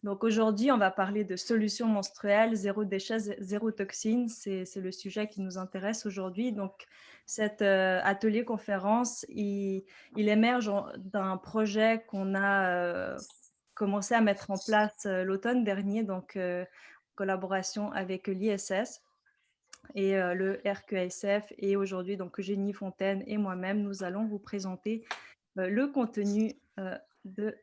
Donc aujourd'hui, on va parler de solutions menstruelles, zéro déchet, zéro toxine. C'est le sujet qui nous intéresse aujourd'hui. Donc cet atelier conférence, il émerge d'un projet qu'on a commencé à mettre en place l'automne dernier, donc en collaboration avec l'ISS et le RQASF. Et aujourd'hui, donc Eugénie Fontaine et moi-même, nous allons vous présenter le contenu de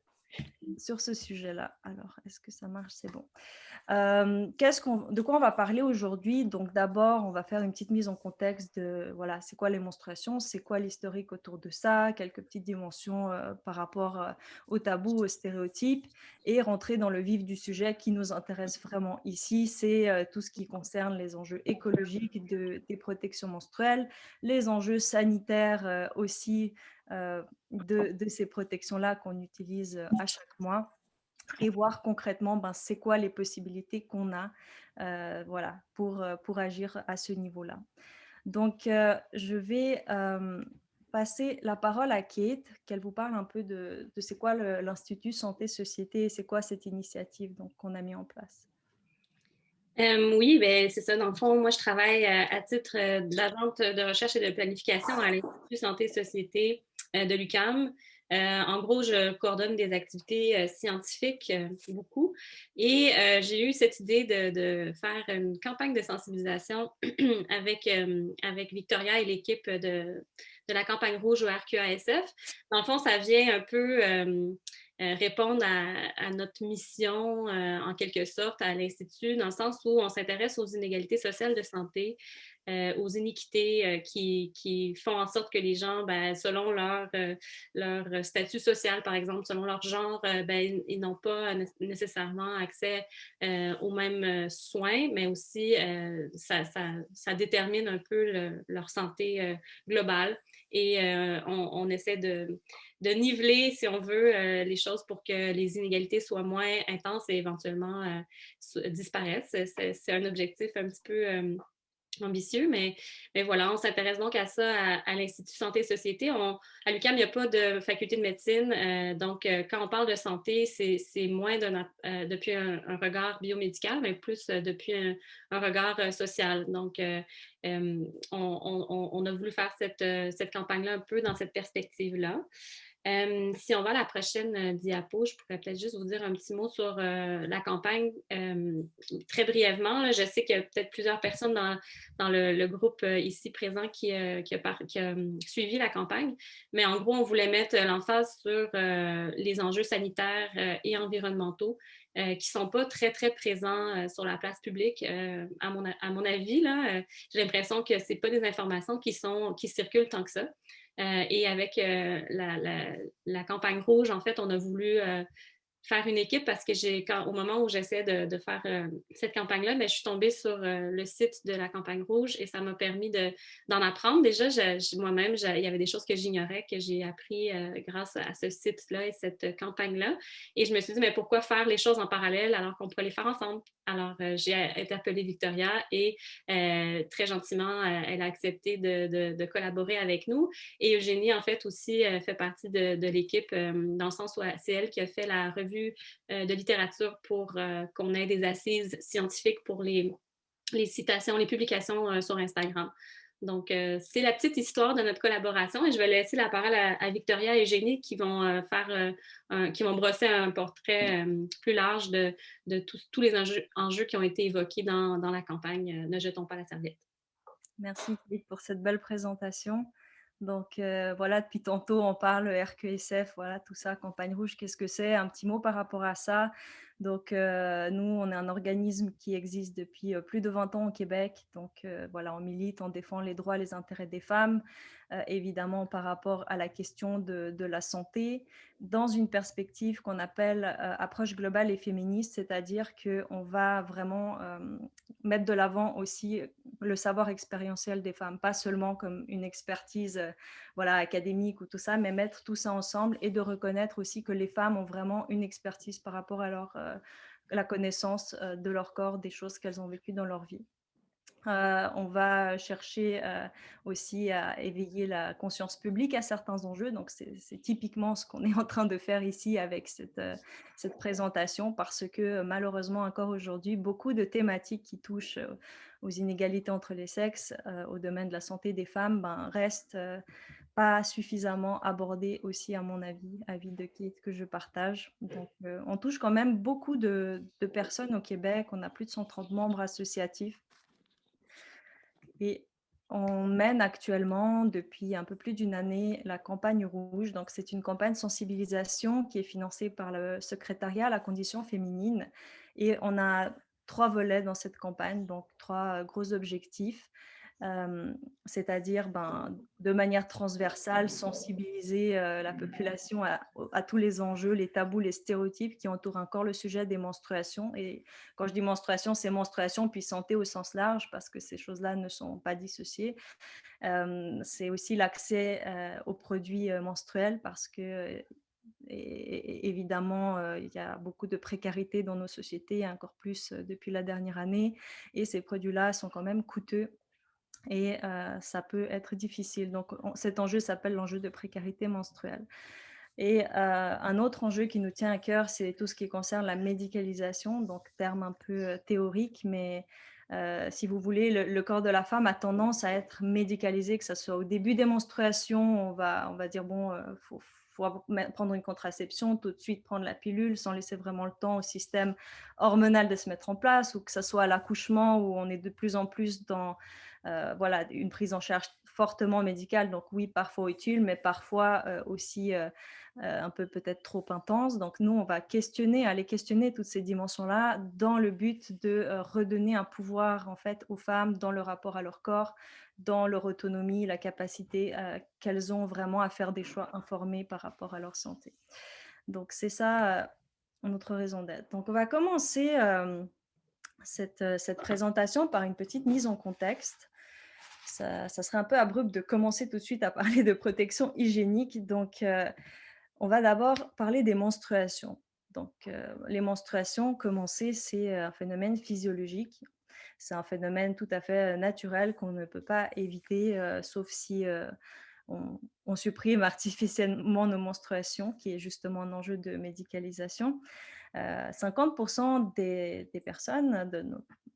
sur ce sujet-là. Alors, est-ce que ça marche? C'est bon. De quoi on va parler aujourd'hui? Donc, d'abord, on va faire une petite mise en contexte de, voilà, c'est quoi les menstruations, c'est quoi l'historique autour de ça, quelques petites dimensions par rapport aux tabous, aux stéréotypes, et rentrer dans le vif du sujet qui nous intéresse vraiment ici, c'est tout ce qui concerne les enjeux écologiques des protections menstruelles, les enjeux sanitaires aussi de ces protections-là qu'on utilise à chaque mois et voir concrètement c'est quoi les possibilités qu'on a voilà, pour agir à ce niveau-là. Donc, je vais passer la parole à Kate, qu'elle vous parle un peu de c'est quoi l'Institut Santé Société et c'est quoi cette initiative qu'on a mis en place. Oui, ben c'est ça. Dans le fond, moi, je travaille à titre d'agente de recherche et de planification à l'Institut Santé Société de l'UQAM. En gros, je coordonne des activités scientifiques beaucoup. Et j'ai eu cette idée de faire une campagne de sensibilisation avec Victoria et l'équipe de la campagne rouge au RQASF. Dans le fond, ça vient un peu répondre à notre mission, en quelque sorte, à l'Institut, dans le sens où on s'intéresse aux inégalités sociales de santé, aux iniquités qui font en sorte que les gens, ben, selon leur statut social, par exemple, selon leur genre, ben, ils n'ont pas nécessairement accès aux mêmes soins, mais aussi ça détermine un peu leur santé globale. Et on essaie de niveler, si on veut, les choses pour que les inégalités soient moins intenses et éventuellement disparaissent. C'est un objectif un petit peu ambitieux, mais voilà, on s'intéresse donc à ça à l'Institut Santé Société. À l'UQAM, il n'y a pas de faculté de médecine, donc quand on parle de santé, c'est moins depuis un regard biomédical, mais plus depuis un regard social. Donc, on a voulu faire cette campagne-là un peu dans cette perspective-là. Si on va à la prochaine diapo, je pourrais peut-être juste vous dire un petit mot sur la campagne très brièvement. Là, je sais qu'il y a peut-être plusieurs personnes dans le groupe ici présent qui a suivi la campagne, mais en gros, on voulait mettre l'emphase sur les enjeux sanitaires et environnementaux qui ne sont pas très, très présents sur la place publique. À mon avis, là, j'ai l'impression que ce pas des informations qui circulent tant que ça. Et avec la campagne rouge, en fait, on a voulu faire une équipe parce que au moment où j'essaie de faire cette campagne-là, mais je suis tombée sur le site de la campagne rouge et ça m'a permis d'en apprendre. Déjà, moi-même, il y avait des choses que j'ignorais, que j'ai appris grâce à ce site-là et cette campagne-là. Et je me suis dit, mais pourquoi faire les choses en parallèle alors qu'on pourrait les faire ensemble? Alors, j'ai interpellé Victoria et très gentiment, elle a accepté de collaborer avec nous. Et Eugénie, en fait, aussi fait partie de l'équipe dans le sens où c'est elle qui a fait la revue de littérature pour qu'on ait des assises scientifiques pour les citations, les publications sur Instagram. Donc, c'est la petite histoire de notre collaboration et je vais laisser la parole à Victoria et Eugénie qui vont qui vont brosser un portrait plus large de tous les enjeux qui ont été évoqués dans la campagne Ne jetons pas la serviette. Merci Kate pour cette belle présentation. Donc voilà, depuis tantôt on parle RQSF, voilà tout ça, campagne rouge, qu'est-ce que c'est? Un petit mot par rapport à ça. Donc nous, on est un organisme qui existe depuis plus de 20 ans au Québec. Donc voilà, on milite, on défend les droits, les intérêts des femmes, évidemment par rapport à la question de la santé, dans une perspective qu'on appelle approche globale et féministe, c'est-à-dire qu'on va vraiment mettre de l'avant aussi le savoir expérientiel des femmes, pas seulement comme une expertise voilà, académique ou tout ça, mais mettre tout ça ensemble et de reconnaître aussi que les femmes ont vraiment une expertise par rapport à la connaissance de leur corps, des choses qu'elles ont vécues dans leur vie. On va chercher aussi à éveiller la conscience publique à certains enjeux. Donc, c'est typiquement ce qu'on est en train de faire ici avec cette présentation, parce que malheureusement, encore aujourd'hui, beaucoup de thématiques qui touchent aux inégalités entre les sexes, au domaine de la santé des femmes, ben, restent pas suffisamment abordées aussi, à mon avis de Kate, que je partage. Donc, on touche quand même beaucoup de personnes au Québec. On a plus de 130 membres associatifs. Et on mène actuellement, depuis un peu plus d'une année, la campagne rouge. Donc, c'est une campagne de sensibilisation qui est financée par le secrétariat à la condition féminine. Et on a 3 volets dans cette campagne, donc 3 gros objectifs. C'est-à-dire, ben, de manière transversale, sensibiliser la population à tous les enjeux, les tabous, les stéréotypes qui entourent encore le sujet des menstruations. Et quand je dis menstruation, c'est menstruation puis santé au sens large, parce que ces choses-là ne sont pas dissociées. C'est aussi l'accès aux produits menstruels, parce que évidemment, il y a beaucoup de précarité dans nos sociétés, encore plus depuis la dernière année, et ces produits-là sont quand même coûteux, et ça peut être difficile. Donc cet enjeu s'appelle l'enjeu de précarité menstruelle. Et un autre enjeu qui nous tient à cœur, c'est tout ce qui concerne la médicalisation, donc terme un peu théorique, mais si vous voulez, le corps de la femme a tendance à être médicalisé, que ce soit au début des menstruations, on va dire, bon, faut prendre une contraception, tout de suite prendre la pilule, sans laisser vraiment le temps au système hormonal de se mettre en place, ou que ce soit à l'accouchement, où on est de plus en plus dans voilà, une prise en charge fortement médicale. Donc oui, parfois utile, mais parfois aussi un peu peut-être trop intense. Donc nous, on va aller questionner toutes ces dimensions-là, dans le but de redonner un pouvoir en fait aux femmes dans le rapport à leur corps, dans leur autonomie, la capacité qu'elles ont vraiment à faire des choix informés par rapport à leur santé. Donc c'est ça notre raison d'être. Donc on va commencer cette présentation par une petite mise en contexte. Ça serait un peu abrupt de commencer tout de suite à parler de protection hygiénique. Donc, on va d'abord parler des menstruations. Donc, les menstruations, commencer, c'est un phénomène physiologique. C'est un phénomène tout à fait naturel qu'on ne peut pas éviter, sauf si on supprime artificiellement nos menstruations, qui est justement un enjeu de médicalisation. 50% des personnes de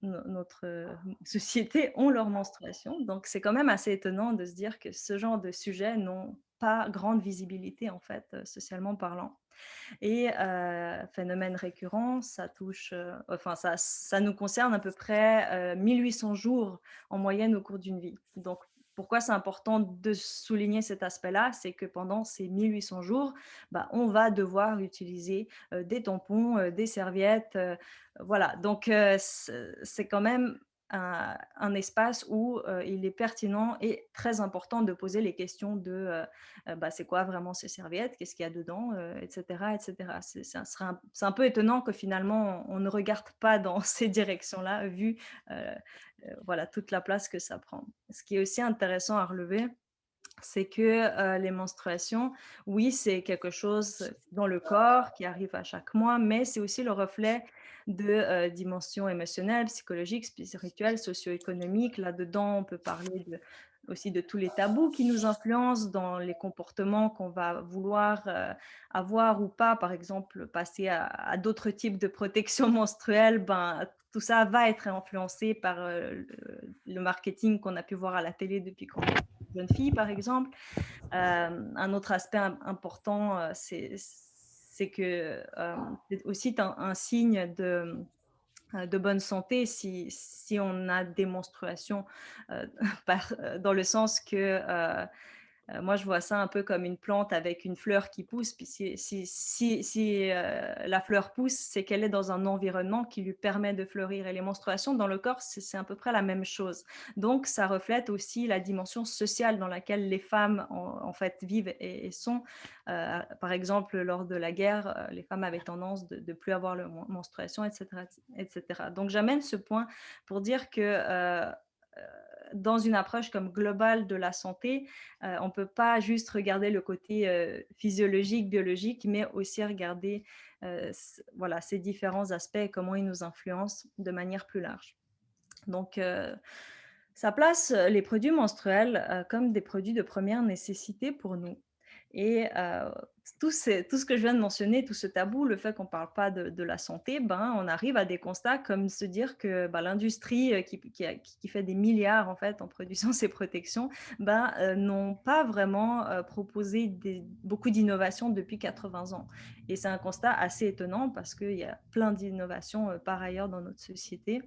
notre société ont leur menstruation. Donc, c'est quand même assez étonnant de se dire que ce genre de sujets n'ont pas grande visibilité, en fait, socialement parlant. Et phénomène récurrent, ça touche, enfin, ça nous concerne à peu près 1800 jours en moyenne au cours d'une vie. Donc, pourquoi c'est important de souligner cet aspect-là? C'est que pendant ces 1800 jours, bah, on va devoir utiliser des tampons, des serviettes, voilà. Donc, c'est quand même un espace où il est pertinent et très important de poser les questions de bah, c'est quoi vraiment ces serviettes, qu'est-ce qu'il y a dedans, etc., etc. C'est un peu étonnant que finalement on ne regarde pas dans ces directions-là, vu voilà, toute la place que ça prend. Ce qui est aussi intéressant à relever, c'est que les menstruations, oui, c'est quelque chose dans le corps qui arrive à chaque mois, mais c'est aussi le reflet de dimensions émotionnelles, psychologiques, spirituelles, socio-économiques. Là-dedans, on peut parler aussi de tous les tabous qui nous influencent dans les comportements qu'on va vouloir avoir ou pas. Par exemple, passer à d'autres types de protection menstruelle, ben, tout ça va être influencé par le marketing qu'on a pu voir à la télé depuis qu'on est jeune fille, par exemple. Un autre aspect important, c'est que c'est aussi un signe de bonne santé si on a des menstruations, dans le sens que moi, je vois ça un peu comme une plante avec une fleur qui pousse. Puis si la fleur pousse, c'est qu'elle est dans un environnement qui lui permet de fleurir. Et les menstruations dans le corps, c'est à peu près la même chose. Donc, ça reflète aussi la dimension sociale dans laquelle les femmes, en fait, vivent et sont. Par exemple, lors de la guerre, les femmes avaient tendance de ne plus avoir leur menstruation, etc., etc. Donc, j'amène ce point pour dire que dans une approche comme globale de la santé, on ne peut pas juste regarder le côté physiologique, biologique, mais aussi regarder voilà, ces différents aspects et comment ils nous influencent de manière plus large. Donc, Ça place, les produits menstruels, comme des produits de première nécessité pour nous et tout ce que je viens de mentionner, tout ce tabou, le fait qu'on ne parle pas de la santé, ben, on arrive à des constats comme se dire que, bah, l'industrie, qui fait des milliards, en fait, en produisant ces protections, ben, n'ont pas vraiment, proposé beaucoup d'innovations depuis 80 ans et c'est un constat assez étonnant parce qu'il y a plein d'innovations, par ailleurs dans notre société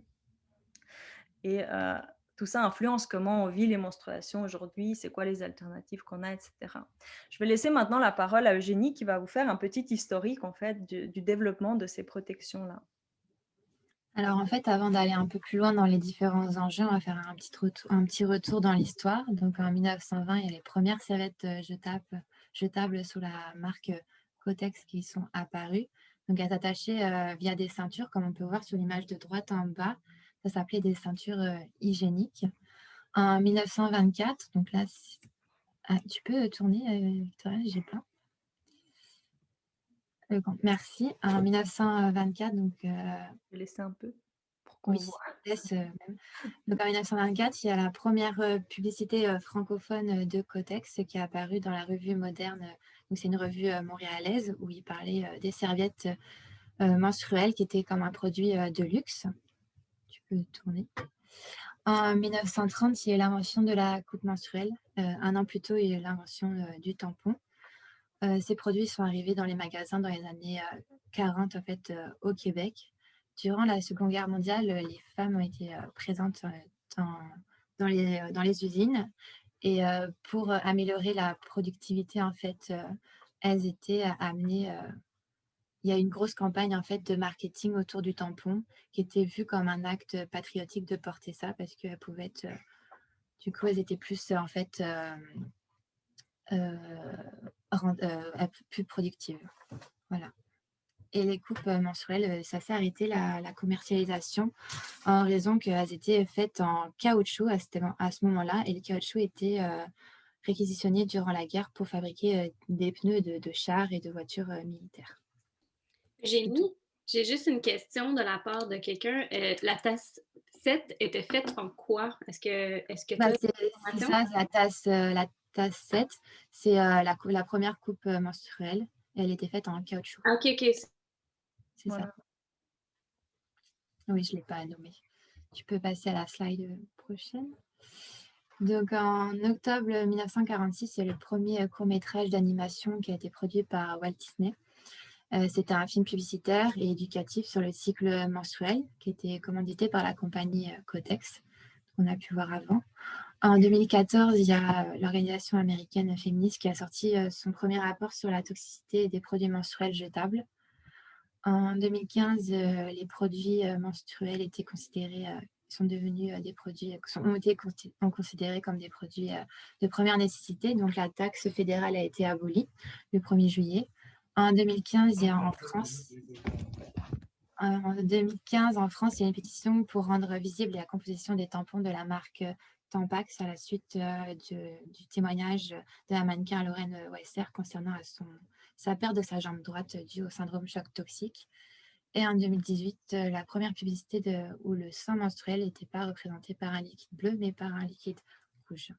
et tout ça influence comment on vit les menstruations aujourd'hui, c'est quoi les alternatives qu'on a, et cetera. Je vais laisser maintenant la parole à Eugénie qui va vous faire un petit historique en fait du développement de ces protections-là. Alors en fait, avant d'aller un peu plus loin dans les différents enjeux, on va faire un petit retour dans l'histoire. Donc en 1920, il y a les premières serviettes jetables sous la marque Kotex qui sont apparues. Donc elles s'attachaient via des ceintures, comme on peut voir sur l'image de droite en bas. Ça s'appelait des ceintures hygiéniques. En 1924, donc là, tu peux tourner, Victoria, j'ai pas. Merci. En 1924, donc Je vais laisser un peu pour qu'on oui, voit. laisse, même. Donc en 1924, il y a la première publicité francophone de Kotex qui est apparue dans la revue Moderne. Donc c'est une revue montréalaise où il parlait des serviettes menstruelles qui étaient comme un produit de luxe. Tu peux tourner. En 1930, il y a l'invention de la coupe menstruelle. Un an plus tôt, il y a l'invention du tampon. Ces produits sont arrivés dans les magasins dans les années 40 en fait, au Québec. Durant la Seconde Guerre mondiale, les femmes ont été présentes dans, dans les usines et pour améliorer la productivité, en fait, elles étaient amenées. Il y a une grosse campagne en fait de marketing autour du tampon qui était vu comme un acte patriotique de porter ça parce qu'elles pouvaient être, du coup, elles étaient plus en fait plus productives. Voilà. Et les coupes menstruelles, ça s'est arrêté la commercialisation en raison qu'elles étaient faites en caoutchouc à ce moment-là. Et le caoutchouc était réquisitionné durant la guerre pour fabriquer des pneus de chars et de voitures militaires. J'ai C'est mis, tout. j'ai juste une question de la part de quelqu'un. La tasse 7 était faite en quoi? Est-ce que tu Bah, as c'est l'information? ça, la tasse 7. C'est la première coupe menstruelle. Elle était faite en caoutchouc. Ah, ok, ok. C'est ça. Voilà. Oui, je ne l'ai pas nommé. Tu peux passer à la slide prochaine. Donc, en octobre 1946, il y a le premier court-métrage d'animation qui a été produit par Walt Disney. C'était un film publicitaire et éducatif sur le cycle menstruel qui était commandité par la compagnie Kotex, qu'on a pu voir avant. En 2014, il y a l'organisation américaine féministe qui a sorti son premier rapport sur la toxicité des produits menstruels jetables. En 2015, les produits menstruels étaient considérés, sont devenus des produits, ont été considérés comme des produits de première nécessité. Donc la taxe fédérale a été abolie le 1er juillet. En 2015, il y a en France, il y a une pétition pour rendre visible la composition des tampons de la marque Tampax à la suite du témoignage de la mannequin Lorraine Wesser concernant sa perte de sa jambe droite due au syndrome choc toxique. Et en 2018, la première publicité où le sang menstruel n'était pas représenté par un liquide bleu, mais par un liquide rouge.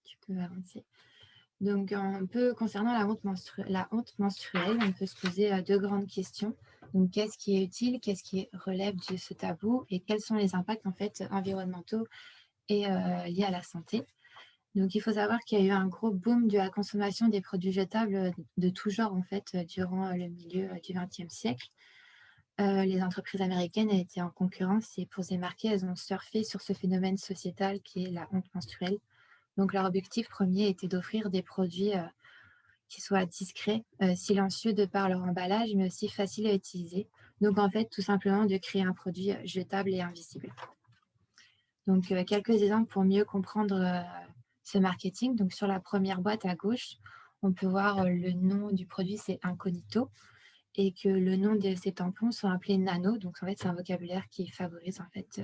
Tu peux avancer. Donc, concernant la honte menstruelle, on peut se poser deux grandes questions. Donc, qu'est-ce qui est utile, qu'est-ce qui relève de ce tabou et quels sont les impacts en fait environnementaux et liés à la santé. Donc, il faut savoir qu'il y a eu un gros boom de la consommation des produits jetables de tout genre en fait durant le milieu du XXe siècle. Les entreprises américaines étaient en concurrence et pour se démarquer, elles ont surfé sur ce phénomène sociétal qui est la honte menstruelle. Donc, leur objectif premier était d'offrir des produits qui soient discrets, silencieux de par leur emballage, mais aussi faciles à utiliser. Donc, en fait, tout simplement de créer un produit jetable et invisible. Donc, quelques exemples pour mieux comprendre ce marketing. Donc, sur la première boîte à gauche, on peut voir le nom du produit, c'est Incognito, et que le nom de ces tampons sont appelés nano. Donc, en fait, c'est un vocabulaire qui favorise en fait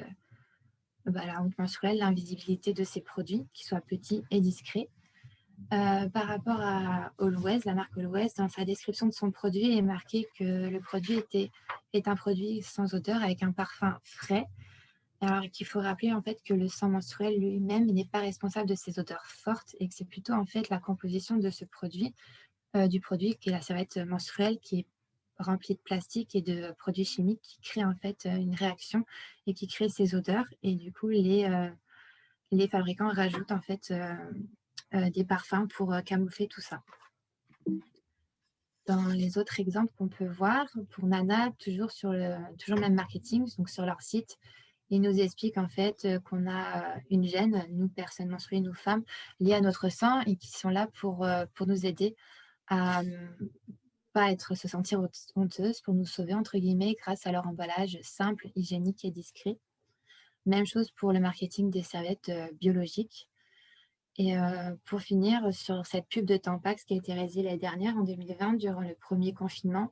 la honte menstruelle, l'invisibilité de ces produits, qui soient petits et discrets. Par rapport à Always, la marque Always, dans sa description de son produit, est marqué que le produit est un produit sans odeur avec un parfum frais, Alors qu'il faut rappeler en fait que le sang menstruel lui-même n'est pas responsable de ces odeurs fortes et que c'est plutôt en fait la composition de ce produit, du produit qui est la serviette menstruelle qui est remplie de plastique et de produits chimiques qui créent en fait une réaction et qui crée ces odeurs. Et du coup, les fabricants rajoutent en fait des parfums pour camoufler tout ça. Dans les autres exemples qu'on peut voir, pour Nana, toujours le même marketing, donc sur leur site, ils nous expliquent en fait qu'on a une gène, nous, personnes menstruées, nous, femmes, liées à notre sang et qui sont là pour nous aider à pas se sentir honteuse, pour nous sauver, entre guillemets, grâce à leur emballage simple, hygiénique et discret. Même chose pour le marketing des serviettes biologiques. Et pour finir, sur cette pub de Tampax qui a été réalisée l'année dernière, en 2020, durant le premier confinement,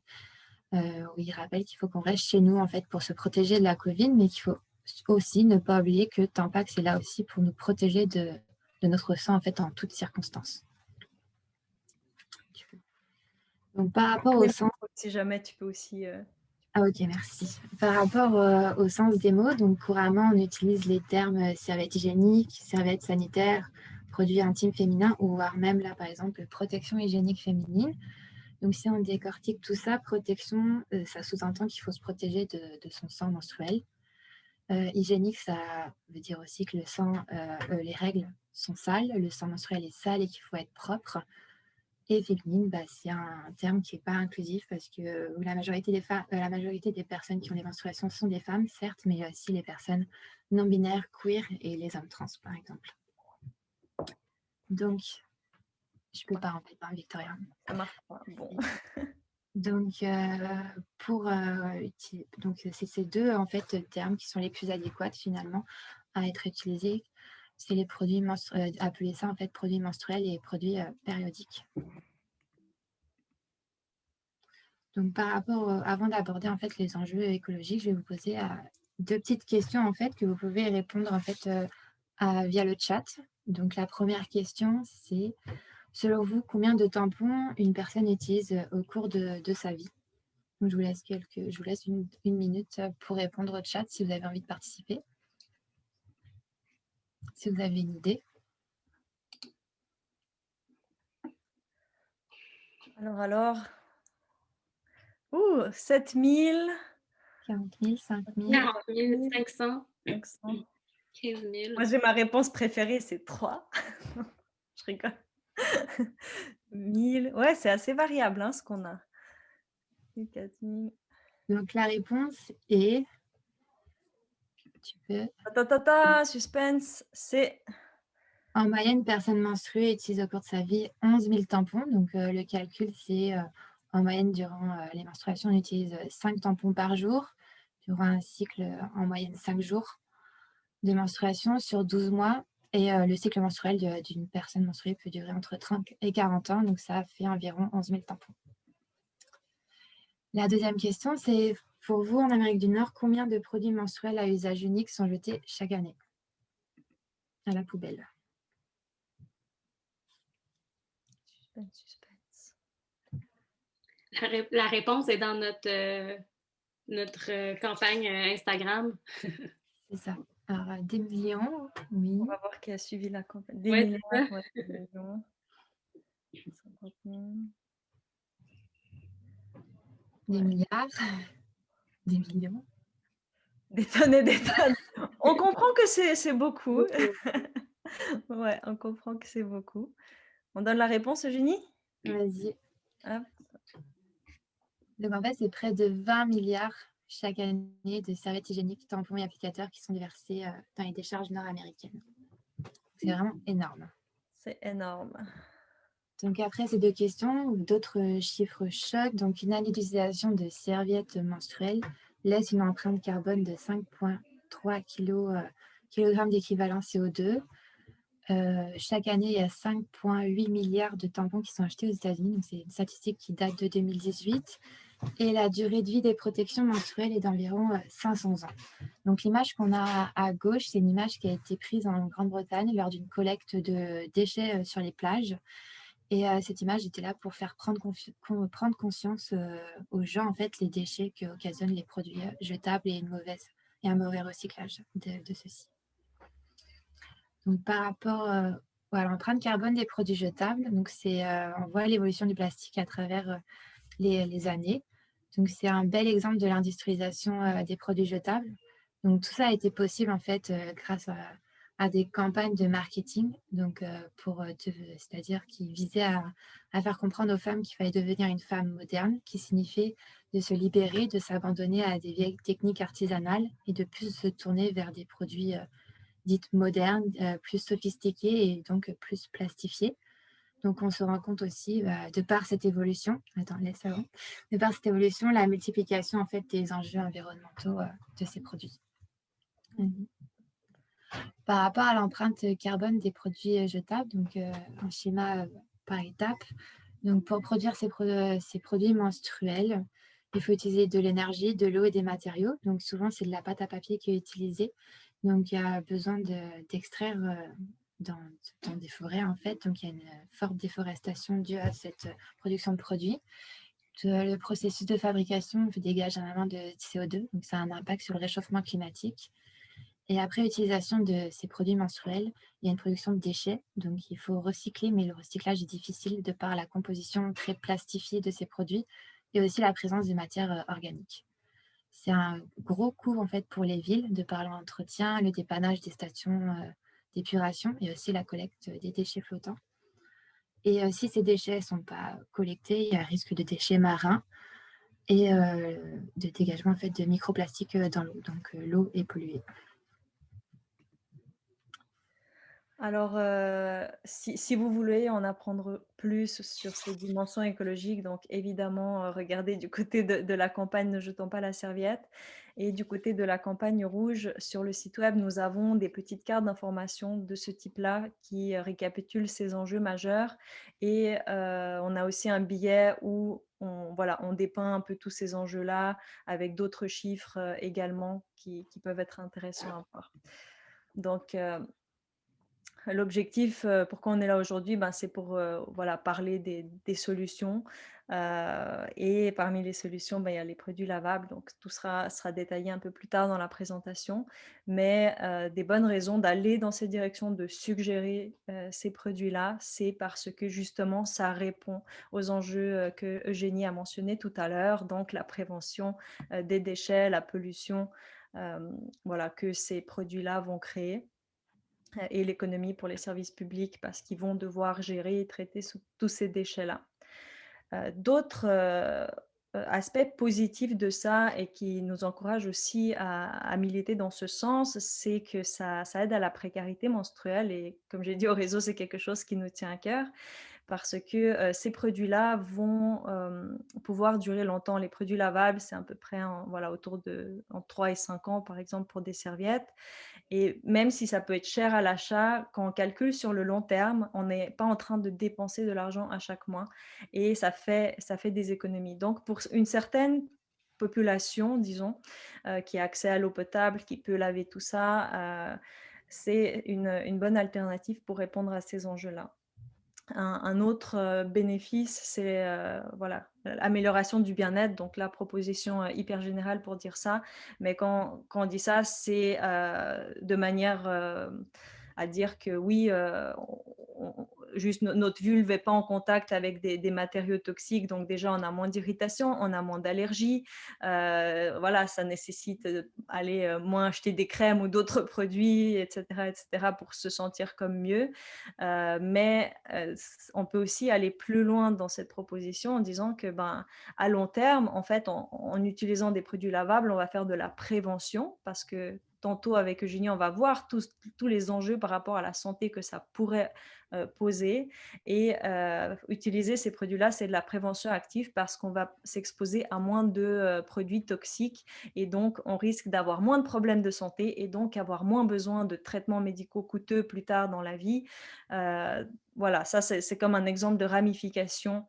où il rappelle qu'il faut qu'on reste chez nous en fait, pour se protéger de la Covid, mais qu'il faut aussi ne pas oublier que Tampax est là aussi pour nous protéger de notre sang en fait, en toutes circonstances. Donc, par rapport au sens... Si jamais tu peux aussi... Ah ok, merci. Par rapport au sens des mots, donc couramment on utilise les termes serviette hygiénique, serviette sanitaire, produits intimes féminins ou voire même là par exemple protection hygiénique féminine. Donc si on décortique tout ça, protection, ça sous-entend qu'il faut se protéger de son sang menstruel. Hygiénique, ça veut dire aussi que le sang, les règles sont sales, le sang menstruel est sale et qu'il faut être propre. Et féminine, c'est un terme qui n'est pas inclusif parce que la majorité des personnes qui ont des menstruations sont des femmes, certes, mais il y a aussi les personnes non-binaires, queer et les hommes trans, par exemple. Donc, je ne peux pas en fait, Victoria. Ça marche pas. Bon. Donc, c'est ces deux en fait, termes qui sont les plus adéquats finalement à être utilisés. C'est les produits appeler ça en fait produits menstruels et produits périodiques. Donc, par rapport, avant d'aborder en fait les enjeux écologiques, je vais vous poser deux petites questions en fait que vous pouvez répondre en fait via le chat. Donc, la première question, c'est selon vous, combien de tampons une personne utilise au cours de sa vie? Donc, je vous laisse une minute pour répondre au chat si vous avez envie de participer. Si vous avez une idée. Alors. 7 000. 40 000, 5 000. 40 000, 500. 500. 15 000. Moi, j'ai ma réponse préférée, c'est 3. Je rigole. 1000. Ouais, c'est assez variable hein, ce qu'on a. 4 000. Donc, la réponse est... Tu peux... Suspense, c'est... En moyenne, une personne menstruée utilise au cours de sa vie 11 000 tampons. Donc, le calcul, c'est en moyenne, durant les menstruations, on utilise 5 tampons par jour. Durant un cycle, en moyenne, 5 jours de menstruation sur 12 mois. Et le cycle menstruel d'une personne menstruée peut durer entre 30 et 40 ans. Donc, ça fait environ 11 000 tampons. La deuxième question, c'est pour vous, en Amérique du Nord, combien de produits menstruels à usage unique sont jetés chaque année à la poubelle? Suspense. La réponse est dans notre campagne Instagram. C'est ça. Alors, des millions, oui. On va voir qui a suivi la campagne. Des Ouais, milliards, ouais, des millions. 50 000. Des milliards, des millions. Des tonnes et des tonnes. On comprend que c'est beaucoup. Ouais, on comprend que c'est beaucoup. On donne la réponse, Eugénie? Vas-y. Hop. Donc, en fait, c'est près de 20 milliards chaque année de serviettes hygiéniques, tampons et applicateurs qui sont déversés dans les décharges nord-américaines. C'est vraiment énorme. C'est énorme. Donc, après ces deux questions, d'autres chiffres chocs. Donc, une année d'utilisation de serviettes menstruelles laisse une empreinte carbone de 5,3 kg d'équivalent CO2. Chaque année, il y a 5,8 milliards de tampons qui sont achetés aux États-Unis. Donc, c'est une statistique qui date de 2018. Et la durée de vie des protections menstruelles est d'environ 500 ans. Donc, l'image qu'on a à gauche, c'est une image qui a été prise en Grande-Bretagne lors d'une collecte de déchets sur les plages. Et cette image était là pour faire prendre conscience aux gens, en fait, les déchets qu'occasionnent les produits jetables et une mauvaise et un mauvais recyclage de ceux-ci. Donc, par rapport à l'empreinte carbone des produits jetables, donc on voit l'évolution du plastique à travers les années. Donc, c'est un bel exemple de l'industrialisation des produits jetables. Donc, tout ça a été possible en fait grâce à des campagnes de marketing, donc c'est-à-dire qui visaient à faire comprendre aux femmes qu'il fallait devenir une femme moderne, qui signifiait de se libérer, de s'abandonner à des vieilles techniques artisanales et de plus se tourner vers des produits dites modernes, plus sophistiquées et donc plus plastifiées. Donc, on se rend compte aussi, de par cette évolution, de par cette évolution, la multiplication en fait des enjeux environnementaux de ces produits. Par rapport à l'empreinte carbone des produits jetables, donc un schéma par étape. Donc, pour produire ces produits menstruels, il faut utiliser de l'énergie, de l'eau et des matériaux. Donc, souvent, c'est de la pâte à papier qui est utilisée. Donc, il y a besoin d'extraire dans des forêts, en fait. Donc, il y a une forte déforestation due à cette production de produits. Le processus de fabrication dégage énormément de CO2. Donc, ça a un impact sur le réchauffement climatique. Et après l'utilisation de ces produits menstruels, il y a une production de déchets. Donc, il faut recycler, mais le recyclage est difficile de par la composition très plastifiée de ces produits et aussi la présence des matières organiques. C'est un gros coût en fait pour les villes de par l'entretien, le dépannage des stations d'épuration et aussi la collecte des déchets flottants. Et si ces déchets ne sont pas collectés, il y a un risque de déchets marins et de dégagement en fait, de microplastiques dans l'eau. Donc, l'eau est polluée. Alors, si vous voulez en apprendre plus sur ces dimensions écologiques, donc évidemment, regardez du côté de la campagne Ne jetons pas la serviette et du côté de la campagne rouge, sur le site web, nous avons des petites cartes d'information de ce type-là qui récapitulent ces enjeux majeurs et on a aussi un billet où on dépeint un peu tous ces enjeux-là avec d'autres chiffres également qui peuvent être intéressants à voir. Donc, l'objectif, pourquoi on est là aujourd'hui, c'est pour parler des solutions. Et parmi les solutions, il y a les produits lavables. Donc, tout sera détaillé un peu plus tard dans la présentation. Mais des bonnes raisons d'aller dans cette direction, de suggérer ces produits-là, c'est parce que justement, ça répond aux enjeux que Eugénie a mentionnés tout à l'heure. Donc, la prévention des déchets, la pollution que ces produits-là vont créer et l'économie pour les services publics parce qu'ils vont devoir gérer et traiter tous ces déchets-là. D'autres aspects positifs de ça et qui nous encouragent aussi à militer dans ce sens, c'est que ça aide à la précarité menstruelle et comme j'ai dit au réseau, c'est quelque chose qui nous tient à cœur parce que ces produits-là vont pouvoir durer longtemps. Les produits lavables, c'est à peu près autour de 3 et 5 ans, par exemple, pour des serviettes. Et même si ça peut être cher à l'achat, quand on calcule sur le long terme, on n'est pas en train de dépenser de l'argent à chaque mois et ça fait des économies. Donc, pour une certaine population, disons, qui a accès à l'eau potable, qui peut laver tout ça, c'est une bonne alternative pour répondre à ces enjeux-là. Un autre bénéfice, c'est l'amélioration du bien-être. Donc, la proposition hyper générale pour dire ça. Mais quand on dit ça, c'est de manière à dire que oui, juste notre vulve n'est pas en contact avec des matériaux toxiques. Donc, déjà, on a moins d'irritation, on a moins d'allergies. Ça nécessite d'aller moins acheter des crèmes ou d'autres produits, etc., pour se sentir comme mieux. Mais on peut aussi aller plus loin dans cette proposition en disant que à long terme, en fait, en utilisant des produits lavables, on va faire de la prévention parce que tantôt avec Eugénie, on va voir tous les enjeux par rapport à la santé que ça pourrait poser. Et utiliser ces produits-là, c'est de la prévention active parce qu'on va s'exposer à moins de produits toxiques et donc on risque d'avoir moins de problèmes de santé et donc avoir moins besoin de traitements médicaux coûteux plus tard dans la vie. Ça c'est comme un exemple de ramification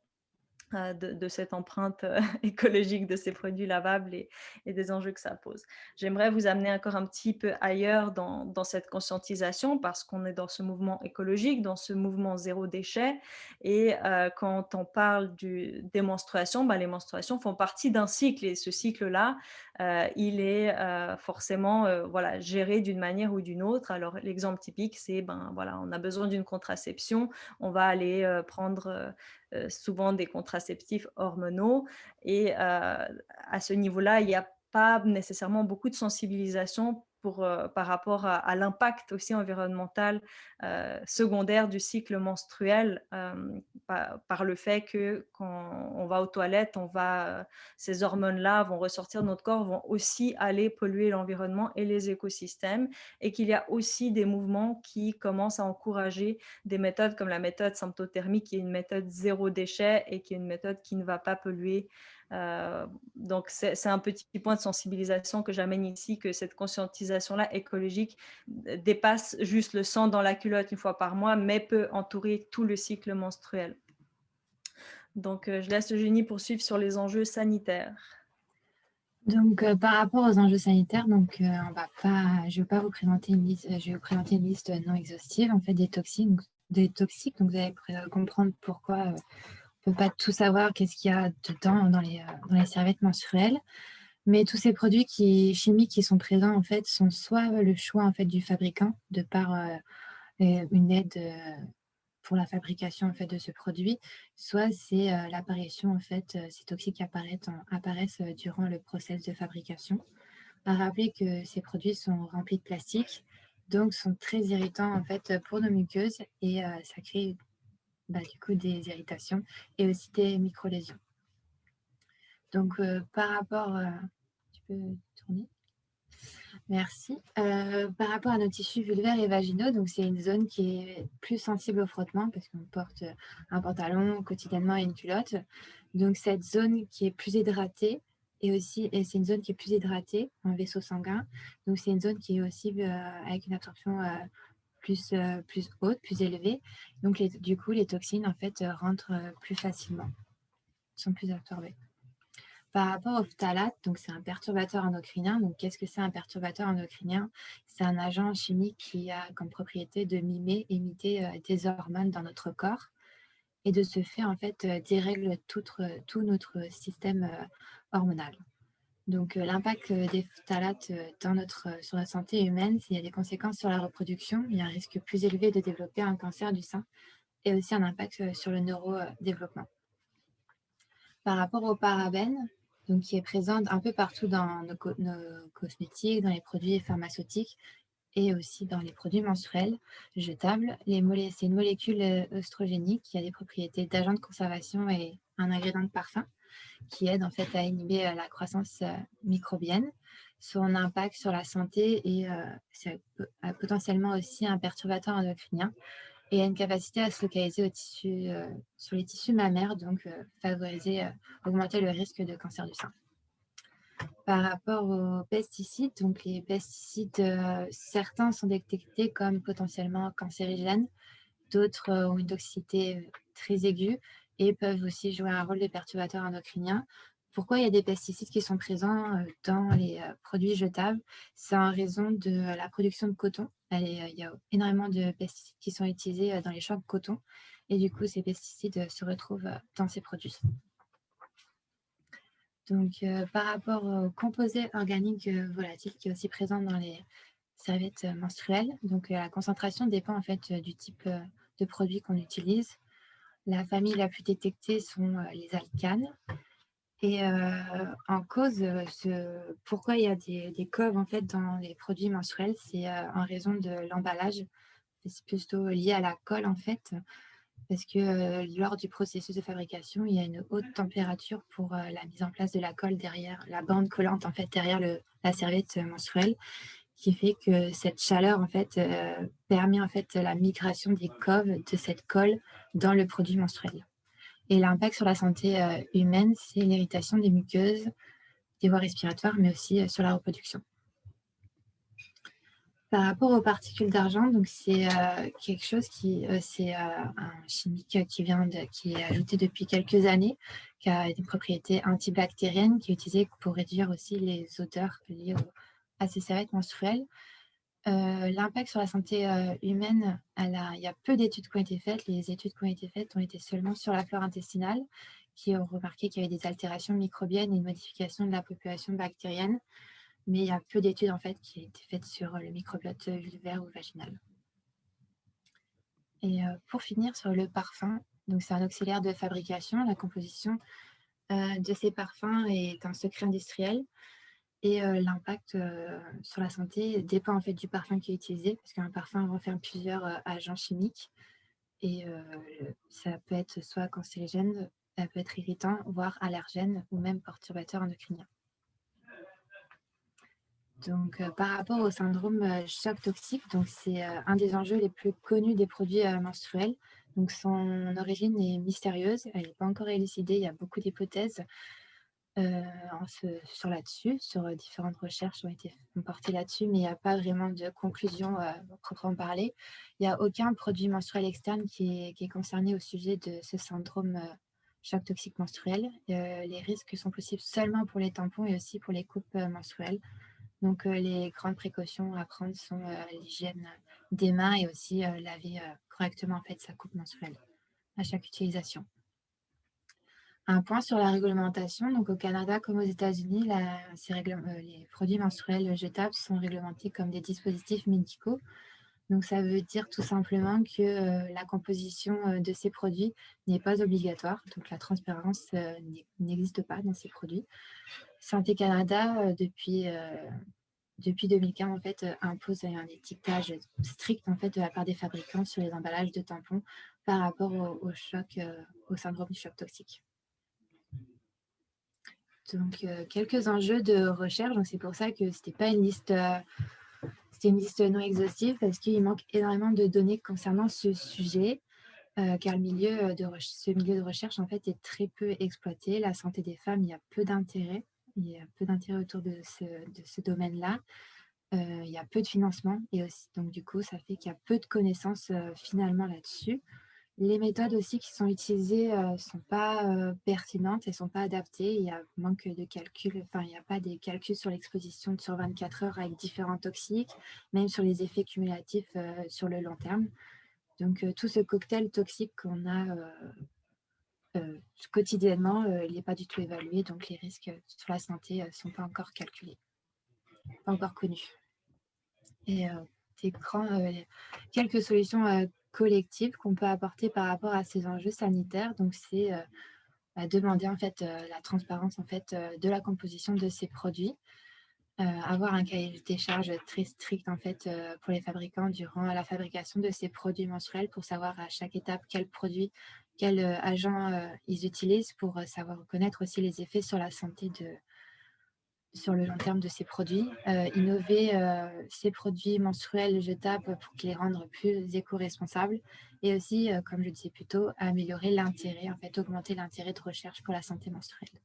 de cette empreinte écologique de ces produits lavables et des enjeux que ça pose. J'aimerais vous amener encore un petit peu ailleurs dans cette conscientisation parce qu'on est dans ce mouvement écologique, dans ce mouvement zéro déchet et quand on parle des menstruations, les menstruations font partie d'un cycle et ce cycle-là, il est forcément voilà, géré d'une manière ou d'une autre. Alors l'exemple typique, c'est ben, voilà, on a besoin d'une contraception, on va aller prendre souvent des contraceptifs hormonaux et à ce niveau-là, il n'y a pas nécessairement beaucoup de sensibilisation par rapport à l'impact aussi environnemental secondaire du cycle menstruel par le fait que quand on va aux toilettes, ces hormones-là vont ressortir de notre corps, vont aussi aller polluer l'environnement et les écosystèmes, et qu'il y a aussi des mouvements qui commencent à encourager des méthodes comme la méthode symptothermique, qui est une méthode zéro déchet et qui est une méthode qui ne va pas polluer. Donc, c'est un petit point de sensibilisation que j'amène ici, que cette conscientisation-là écologique dépasse juste le sang dans la culotte une fois par mois, mais peut entourer tout le cycle menstruel. Donc, je laisse Eugénie poursuivre sur les enjeux sanitaires. Donc, par rapport aux enjeux sanitaires, donc, je ne vais pas vous présenter une liste, je vais vous présenter une liste non exhaustive en fait, des toxiques. Donc, vous allez comprendre pourquoi on ne peut pas tout savoir, qu'est-ce qu'il y a dedans dans les serviettes menstruelles. Mais tous ces produits chimiques qui sont présents, en fait, sont soit le choix en fait, du fabricant, de par une aide pour la fabrication en fait, de ce produit, soit c'est l'apparition, en fait, ces toxiques apparaissent durant le process de fabrication. À rappeler que ces produits sont remplis de plastique, donc sont très irritants en fait, pour nos muqueuses, et ça crée du coup des irritations et aussi des micro-lésions. Donc, par rapport... tu peux tourner ? Merci. Par rapport à nos tissus vulvaires et vaginaux, donc c'est une zone qui est plus sensible au frottement parce qu'on porte un pantalon quotidiennement et une culotte. Donc cette zone qui est plus hydratée et c'est une zone qui est plus hydratée, un vaisseau sanguin. Donc c'est une zone qui est aussi avec une absorption plus haute, plus élevée. Donc du coup les toxines en fait rentrent plus facilement, sont plus absorbées. Par rapport au phtalate, donc c'est un perturbateur endocrinien. Donc, qu'est-ce que c'est un perturbateur endocrinien? C'est un agent chimique qui a comme propriété de imiter des hormones dans notre corps, et de ce fait, en fait, dérègle tout notre système hormonal. Donc, l'impact des phtalates sur la santé humaine, c'est qu'il y a des conséquences sur la reproduction. Il y a un risque plus élevé de développer un cancer du sein et aussi un impact sur le neurodéveloppement. Par rapport aux parabènes, donc qui est présente un peu partout dans nos cosmétiques, dans les produits pharmaceutiques et aussi dans les produits menstruels jetables. C'est une molécule œstrogénique qui a des propriétés d'agent de conservation et un ingrédient de parfum qui aide en fait à inhiber la croissance microbienne. Son impact sur la santé et c'est potentiellement aussi un perturbateur endocrinien, et a une capacité à se localiser sur les tissus mammaires, donc augmenter le risque de cancer du sein. Par rapport aux pesticides, donc les pesticides, certains sont détectés comme potentiellement cancérigènes, d'autres ont une toxicité très aiguë et peuvent aussi jouer un rôle de perturbateur endocrinien. Pourquoi il y a des pesticides qui sont présents dans les produits jetables? C'est en raison de la production de coton. Il y a énormément de pesticides qui sont utilisés dans les champs de coton, et du coup, ces pesticides se retrouvent dans ces produits. Donc, par rapport aux composés organiques volatiles qui est aussi présent dans les serviettes menstruelles, donc la concentration dépend en fait du type de produit qu'on utilise. La famille la plus détectée sont les alcanes. Et en cause, pourquoi il y a des coves en fait dans les produits menstruels, c'est en raison de l'emballage. C'est plutôt lié à la colle en fait, parce que lors du processus de fabrication, il y a une haute température pour la mise en place de la colle derrière la bande collante en fait derrière la serviette menstruelle, qui fait que cette chaleur en fait permet en fait la migration des coves de cette colle dans le produit menstruel. Et l'impact sur la santé humaine, c'est l'irritation des muqueuses, des voies respiratoires, mais aussi sur la reproduction. Par rapport aux particules d'argent, donc c'est quelque chose c'est un chimique qui est ajouté depuis quelques années, qui a des propriétés antibactériennes, qui est utilisé pour réduire aussi les odeurs liées à ces serviettes menstruelles. L'impact sur la santé humaine, il y a peu d'études qui ont été faites. Les études qui ont été faites ont été seulement sur la flore intestinale, qui ont remarqué qu'il y avait des altérations microbiennes et une modification de la population bactérienne. Mais il y a peu d'études en fait qui ont été faites sur le microbiote vulvaire ou vaginal. Et pour finir sur le parfum, donc c'est un auxiliaire de fabrication. La composition de ces parfums est un secret industriel et l'impact sur la santé dépend en fait du parfum qui est utilisé parce qu'un parfum renferme plusieurs agents chimiques et ça peut être soit cancérigène, ça peut être irritant, voire allergène ou même perturbateur endocrinien. Donc, par rapport au syndrome choc toxique, donc c'est un des enjeux les plus connus des produits menstruels. Donc, son origine est mystérieuse, elle n'est pas encore élucidée, il y a beaucoup d'hypothèses sur là-dessus, sur différentes recherches ont été portées là-dessus, mais il n'y a pas vraiment de conclusion proprement parler. Il n'y a aucun produit menstruel externe qui est concerné au sujet de ce syndrome choc toxique menstruel. Les risques sont possibles seulement pour les tampons et aussi pour les coupes menstruelles. Donc, les grandes précautions à prendre sont l'hygiène des mains et aussi laver correctement en fait, sa coupe menstruelle à chaque utilisation. Un point sur la réglementation. Donc, au Canada comme aux États-Unis, les produits menstruels jetables sont réglementés comme des dispositifs médicaux. Donc, ça veut dire tout simplement que la composition de ces produits n'est pas obligatoire. Donc, la transparence n'existe pas dans ces produits. Santé Canada, depuis 2015, en fait, impose un étiquetage strict en fait, de la part des fabricants sur les emballages de tampons par rapport au syndrome du choc toxique. Donc, quelques enjeux de recherche. Donc, c'est pour ça que c'était pas une liste, c'était une liste non exhaustive parce qu'il manque énormément de données concernant ce sujet, car ce milieu de recherche en fait est très peu exploité. La santé des femmes, il y a peu d'intérêt. Il y a peu d'intérêt autour de ce domaine-là. Il y a peu de financement et aussi, donc du coup, ça fait qu'il y a peu de connaissances finalement là-dessus. Les méthodes aussi qui sont utilisées ne sont pas pertinentes, elles ne sont pas adaptées. Il y a manque de calcul, enfin, il n'y a pas des calculs sur l'exposition sur 24 heures avec différents toxiques, même sur les effets cumulatifs sur le long terme. Donc, tout ce cocktail toxique qu'on a quotidiennement, il n'est pas du tout évalué, donc les risques sur la santé ne sont pas encore calculés, pas encore connus. Et quelques solutions collectives qu'on peut apporter par rapport à ces enjeux sanitaires. Donc, c'est demander en fait la transparence en fait de la composition de ces produits, avoir un cahier des charges très strict en fait pour les fabricants durant la fabrication de ces produits menstruels pour savoir à chaque étape quel produit, quel agent ils utilisent pour savoir reconnaître aussi les effets sur la santé sur le long terme de ces produits, innover ces produits menstruels jetables pour les rendre plus éco-responsables et aussi, comme je disais plus tôt, améliorer l'intérêt, en fait, augmenter l'intérêt de recherche pour la santé menstruelle.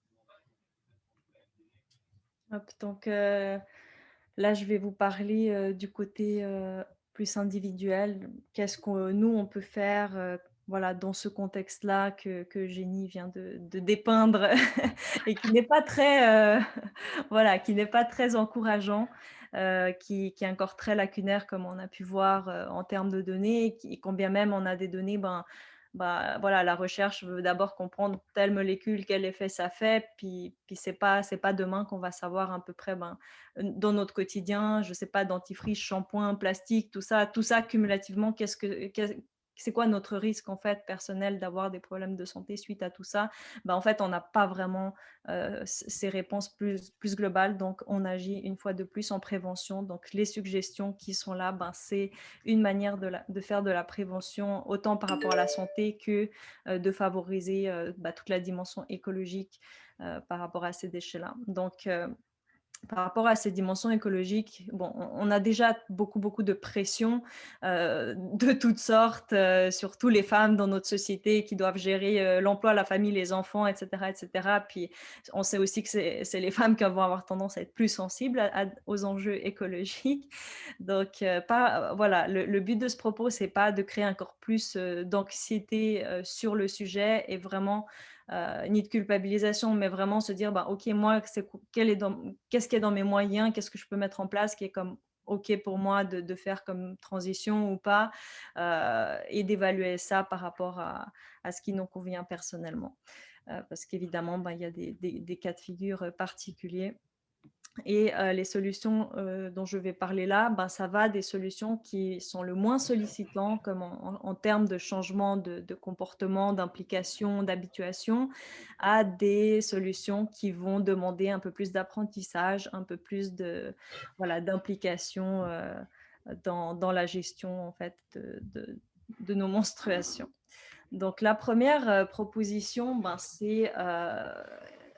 Hop, donc là, je vais vous parler du côté plus individuel. Qu'est-ce que nous, on peut faire voilà, dans ce contexte-là que Jenny vient de dépeindre et qui n'est pas très, voilà, qui n'est pas très encourageant, qui est encore très lacunaire, comme on a pu voir en termes de données, et quand bien même on a des données, bah, voilà, la recherche veut d'abord comprendre telle molécule, quel effet ça fait, puis c'est pas demain qu'on va savoir à peu près dans notre quotidien, je sais pas, dentifrice, shampoing, plastique, tout ça cumulativement, c'est quoi notre risque en fait personnel d'avoir des problèmes de santé suite à tout ça? En fait, on n'a pas vraiment ces réponses plus globales, donc on agit une fois de plus en prévention. Donc les suggestions qui sont là, c'est une manière de faire de la prévention autant par rapport à la santé que de favoriser toute la dimension écologique par rapport à ces déchets-là. Donc, par rapport à ces dimensions écologiques, on a déjà beaucoup de pression de toutes sortes, surtout les femmes dans notre société qui doivent gérer l'emploi, la famille, les enfants, etc., etc. Puis on sait aussi que c'est les femmes qui vont avoir tendance à être plus sensibles aux enjeux écologiques. Donc, voilà, le but de ce propos, c'est pas de créer encore plus d'anxiété sur le sujet et vraiment ni de culpabilisation, mais vraiment se dire, ok, moi, qu'est-ce qui est dans mes moyens, qu'est-ce que je peux mettre en place qui est comme OK pour moi de faire comme transition ou pas, et d'évaluer ça par rapport à ce qui nous convient personnellement. Parce qu'évidemment, ben, il y a des cas de figure particuliers. Et les solutions, dont je vais parler là, ben, ça va des solutions qui sont le moins sollicitantes comme en termes de changement de comportement, d'implication, d'habituation, à des solutions qui vont demander un peu plus d'apprentissage, un peu plus voilà, d'implication, dans la gestion en fait de nos menstruations. Donc la première proposition, ben,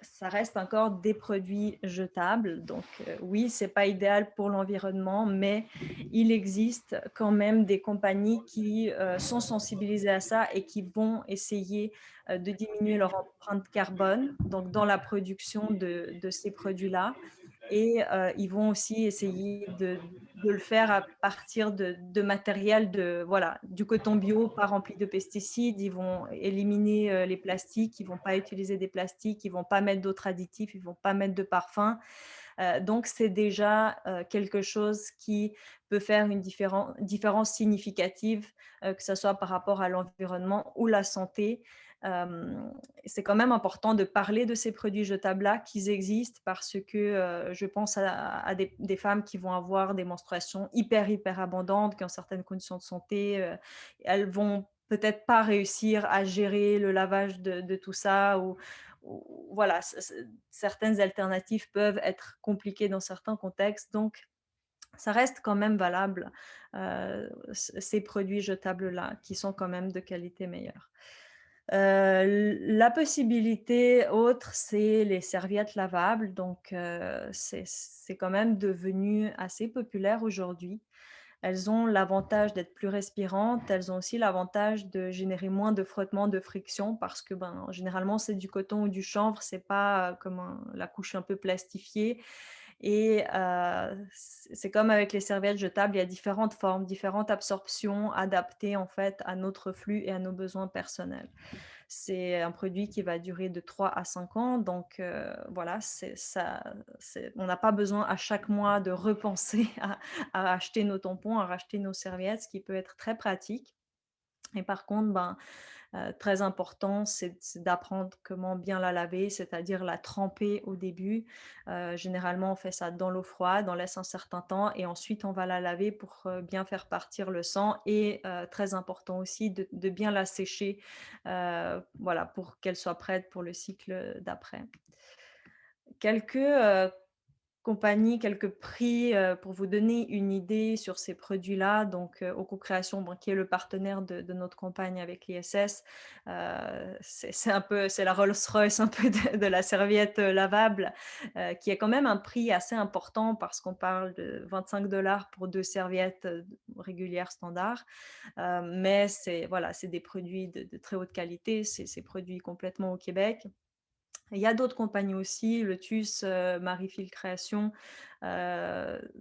ça reste encore des produits jetables. Donc oui, c'est pas idéal pour l'environnement, mais il existe quand même des compagnies qui sont sensibilisées à ça et qui vont essayer de diminuer leur empreinte carbone, donc dans la production de ces produits-là. Et ils vont aussi essayer de le faire à partir de matériel voilà, du coton bio, pas rempli de pesticides. Ils vont éliminer les plastiques, ils ne vont pas utiliser des plastiques, ils ne vont pas mettre d'autres additifs, ils ne vont pas mettre de parfum. Donc, c'est déjà quelque chose qui peut faire une différence significative, que ce soit par rapport à l'environnement ou la santé. C'est quand même important de parler de ces produits jetables-là, qu'ils existent, parce que je pense à des femmes qui vont avoir des menstruations hyper abondantes, qui ont certaines conditions de santé. Elles vont peut-être pas réussir à gérer le lavage de tout ça, ou voilà, certaines alternatives peuvent être compliquées dans certains contextes. Donc, ça reste quand même valable, ces produits jetables-là, qui sont quand même de qualité meilleure. La possibilité autre, c'est les serviettes lavables. Donc, c'est quand même devenu assez populaire aujourd'hui. Elles ont l'avantage d'être plus respirantes. Elles ont aussi l'avantage de générer moins de frottement, de friction, parce que ben, généralement, c'est du coton ou du chanvre. C'est pas comme la couche un peu plastifiée. Et c'est comme avec les serviettes jetables, il y a différentes formes, différentes absorptions adaptées en fait à notre flux et à nos besoins personnels. C'est un produit qui va durer de 3 à 5 ans. Donc, voilà, on n'a pas besoin à chaque mois de repenser à acheter nos tampons, à racheter nos serviettes, ce qui peut être très pratique. Et par contre, ben, très important, c'est d'apprendre comment bien la laver, c'est-à-dire la tremper au début. Généralement, on fait ça dans l'eau froide, on laisse un certain temps et ensuite on va la laver pour bien faire partir le sang. Et très important aussi de bien la sécher, voilà, pour qu'elle soit prête pour le cycle d'après. Quelques compagnie, quelques prix pour vous donner une idée sur ces produits-là. Donc, Ococréation, bon, qui est le partenaire de notre campagne avec l'ISS, c'est un peu, c'est la Rolls-Royce un peu de la serviette lavable, qui est quand même un prix assez important, parce qu'on parle de 25 $ pour 2 serviettes régulières standards. Mais voilà, c'est des produits de très haute qualité, c'est produit complètement au Québec. Il y a d'autres compagnies aussi, Lotus, Marie-Fil Création,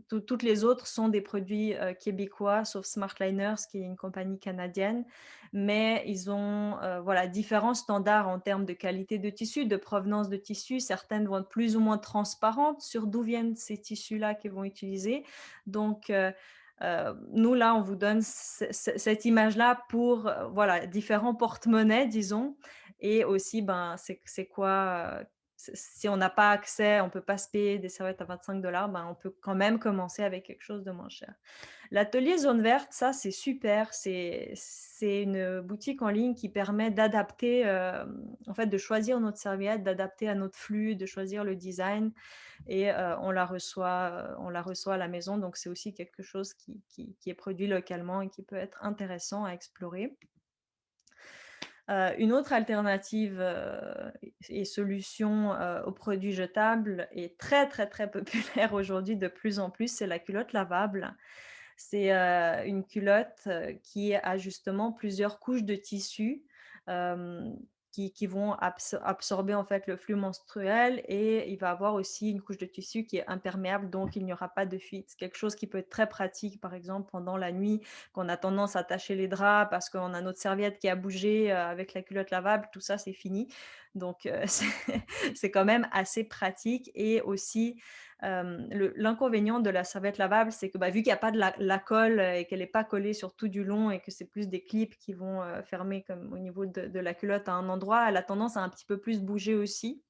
toutes les autres sont des produits québécois, sauf Smartliners, qui est une compagnie canadienne. Mais ils ont voilà, différents standards en termes de qualité de tissu, de provenance de tissu. Certaines vont être plus ou moins transparentes sur d'où viennent ces tissus-là qu'ils vont utiliser. Donc, nous, là, on vous donne cette image-là pour voilà, différents porte-monnaies, disons. Et aussi, ben, c'est quoi, si on n'a pas accès, on ne peut pas se payer des serviettes à 25 $, ben, on peut quand même commencer avec quelque chose de moins cher. L'atelier Zone Verte, ça, c'est super. C'est une boutique en ligne qui permet d'adapter, en fait, de choisir notre serviette, d'adapter à notre flux, de choisir le design. Et on la reçoit à la maison. Donc, c'est aussi quelque chose qui est produit localement et qui peut être intéressant à explorer. Une autre alternative et solution aux produits jetables est très populaire aujourd'hui de plus en plus, c'est la culotte lavable. C'est une culotte qui a justement plusieurs couches de tissu qui vont absorber en fait le flux menstruel, et il va avoir aussi une couche de tissu qui est imperméable, donc il n'y aura pas de fuite. C'est quelque chose qui peut être très pratique, par exemple pendant la nuit, qu'on a tendance à attacher les draps parce qu'on a notre serviette qui a bougé avec la culotte lavable, tout ça c'est fini. Donc c'est quand même assez pratique. Et aussi L'inconvénient de la serviette lavable, c'est que vu qu'il n'y a pas de la colle et qu'elle n'est pas collée sur tout du long et que c'est plus des clips qui vont fermer comme au niveau de la culotte à un endroit, elle a tendance à un petit peu plus bouger aussi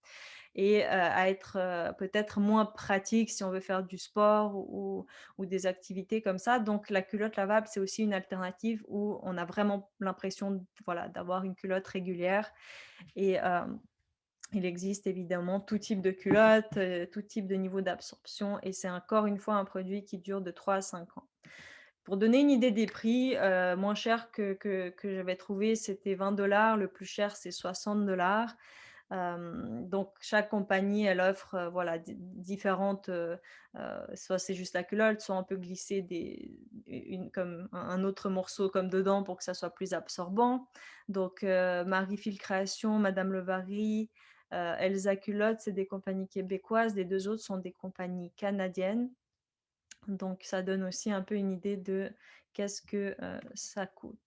et à être peut-être moins pratique si on veut faire du sport ou des activités comme ça. Donc la culotte lavable, c'est aussi une alternative où on a vraiment l'impression voilà, d'avoir une culotte régulière. Et il existe évidemment tout type de culotte, tout type de niveau d'absorption et c'est encore une fois un produit qui dure de 3 à 5 ans. Pour donner une idée des prix, moins cher que j'avais trouvé, c'était 20 $, le plus cher, c'est 60 $. Donc chaque compagnie, elle offre voilà, différentes, soit c'est juste la culotte, soit on peut glisser comme un autre morceau comme dedans pour que ça soit plus absorbant. Donc Marie-Fil Création, Madame Levary, Elsa Culotte, c'est des compagnies québécoises, les deux autres sont des compagnies canadiennes. Donc ça donne aussi un peu une idée de qu'est-ce que ça coûte.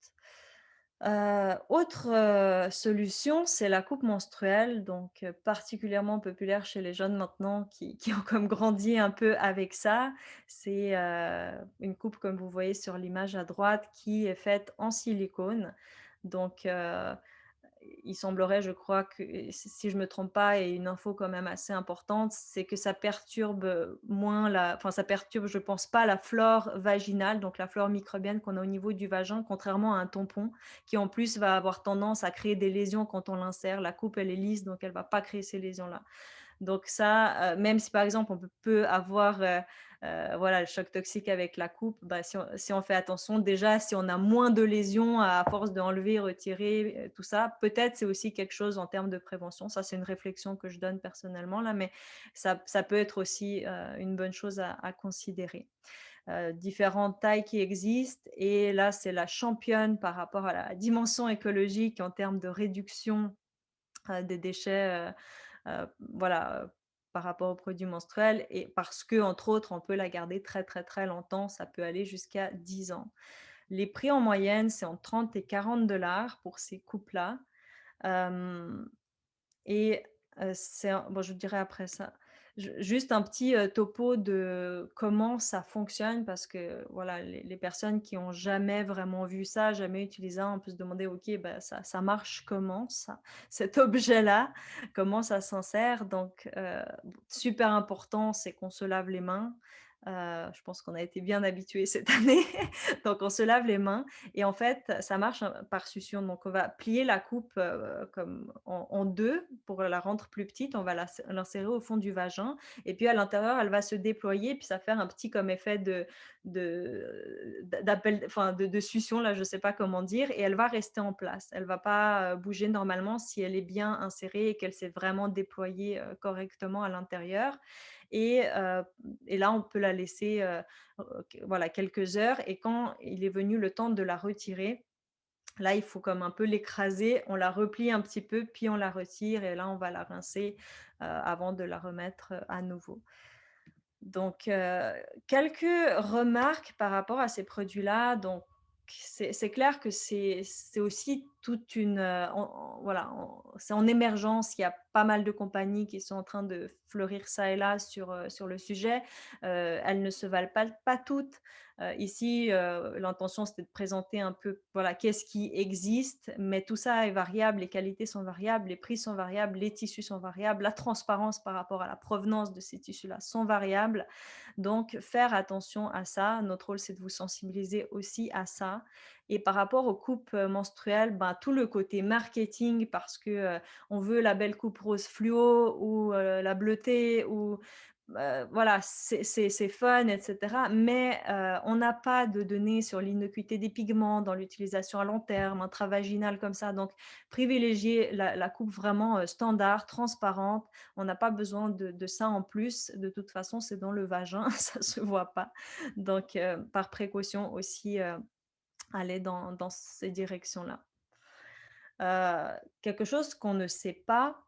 Autre solution, c'est la coupe menstruelle, donc particulièrement populaire chez les jeunes maintenant qui ont comme grandi un peu avec ça. C'est une coupe comme vous voyez sur l'image à droite qui est faite en silicone. Donc il semblerait, je crois que si je me trompe pas, et une info quand même assez importante, c'est que ça perturbe moins ça perturbe, je pense pas, la flore vaginale, donc la flore microbienne qu'on a au niveau du vagin, contrairement à un tampon qui en plus va avoir tendance à créer des lésions quand on l'insère. La coupe, elle est lisse, donc elle va pas créer ces lésions-là. Donc ça, même si par exemple on peut avoir voilà, le choc toxique avec la coupe, si on fait attention, déjà si on a moins de lésions à force d'enlever, retirer, tout ça, peut-être c'est aussi quelque chose en termes de prévention. Ça, c'est une réflexion que je donne personnellement là, mais ça peut être aussi une bonne chose à considérer. Différentes tailles qui existent et là, c'est la championne par rapport à la dimension écologique en termes de réduction des déchets voilà, par rapport aux produits menstruels et parce que entre autres, on peut la garder très, très, très longtemps. Ça peut aller jusqu'à 10 ans. Les prix en moyenne, c'est entre 30 et 40 $ pour ces coupes-là. Et bon, je dirais après ça, juste un petit topo de comment ça fonctionne parce que voilà, les personnes qui ont jamais vraiment vu ça, jamais utilisé ça, on peut se demander, ok, ça marche comment ça, cet objet-là, comment ça s'insère. Donc, super important, c'est qu'on se lave les mains. Je pense qu'on a été bien habitués cette année. Donc, on se lave les mains. Et en fait, ça marche par succion. Donc, on va plier la coupe comme en deux pour la rendre plus petite. On va l'insérer au fond du vagin. Et puis, à l'intérieur, elle va se déployer. Puis, ça va faire un petit comme effet de succion. Là, je ne sais pas comment dire. Et elle va rester en place. Elle ne va pas bouger normalement si elle est bien insérée et qu'elle s'est vraiment déployée correctement à l'intérieur. Et là, on peut la laisser voilà, quelques heures. Et quand il est venu le temps de la retirer, là, il faut comme un peu l'écraser. On la replie un petit peu, puis on la retire. Et là, on va la rincer avant de la remettre à nouveau. Donc, quelques remarques par rapport à ces produits-là. Donc, c'est clair que c'est aussi toute une voilà, c'est en émergence. Il y a pas mal de compagnies qui sont en train de fleurir ça et là sur le sujet. Elles ne se valent pas toutes. Ici, l'intention c'était de présenter un peu voilà qu'est-ce qui existe, mais tout ça est variable, les qualités sont variables, les prix sont variables, les tissus sont variables, la transparence par rapport à la provenance de ces tissus-là sont variables. Donc, faire attention à ça. Notre rôle, c'est de vous sensibiliser aussi à ça. Et par rapport aux coupes menstruelles, tout le côté marketing, parce que on veut la belle coupe rose fluo ou la bleutée ou voilà, c'est fun, etc. Mais on n'a pas de données sur l'innocuité des pigments dans l'utilisation à long terme, un travail vaginal comme ça. Donc, privilégier la coupe vraiment standard, transparente. On n'a pas besoin de ça en plus. De toute façon, c'est dans le vagin, ça ne se voit pas. Donc, par précaution aussi, aller dans ces directions-là. Quelque chose qu'on ne sait pas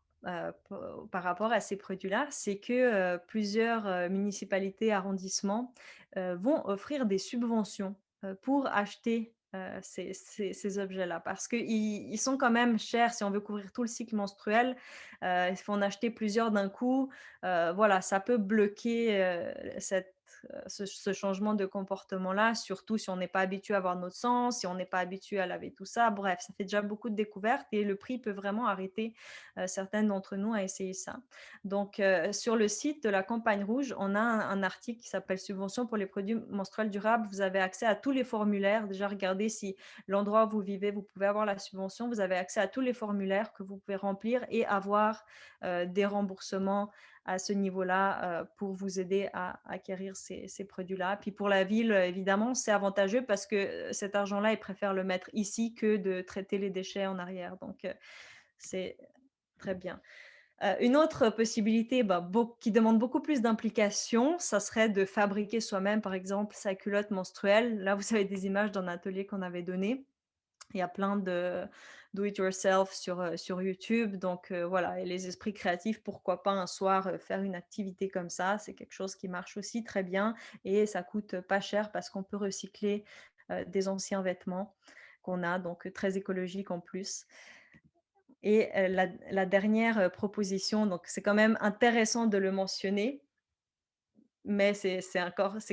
par rapport à ces produits-là, c'est que plusieurs municipalités, arrondissements vont offrir des subventions pour acheter ces objets-là parce qu'ils sont quand même chers si on veut couvrir tout le cycle menstruel. Il faut en acheter plusieurs d'un coup. Voilà, ça peut bloquer ce changement de comportement-là, surtout si on n'est pas habitué à voir notre sang, si on n'est pas habitué à laver tout ça. Bref, ça fait déjà beaucoup de découvertes et le prix peut vraiment arrêter certaines d'entre nous à essayer ça. Donc, sur le site de la Campagne Rouge, on a un article qui s'appelle Subventions pour les produits menstruels durables. Vous avez accès à tous les formulaires. Déjà, regardez si l'endroit où vous vivez, vous pouvez avoir la subvention. Vous avez accès à tous les formulaires que vous pouvez remplir et avoir des remboursements à ce niveau-là pour vous aider à acquérir ces produits-là. Puis pour la ville, évidemment, c'est avantageux parce que cet argent-là, ils préfèrent le mettre ici que de traiter les déchets en arrière. Donc, c'est très bien. Une autre possibilité qui demande beaucoup plus d'implication, ça serait de fabriquer soi-même, par exemple, sa culotte menstruelle. Là, vous avez des images d'un atelier qu'on avait donné. Il y a plein de do it yourself sur YouTube. Donc voilà, et les esprits créatifs, pourquoi pas un soir faire une activité comme ça. C'est quelque chose qui marche aussi très bien et ça coûte pas cher parce qu'on peut recycler des anciens vêtements qu'on a, donc très écologique en plus. Et la dernière proposition, donc c'est quand même intéressant de le mentionner, mais c'est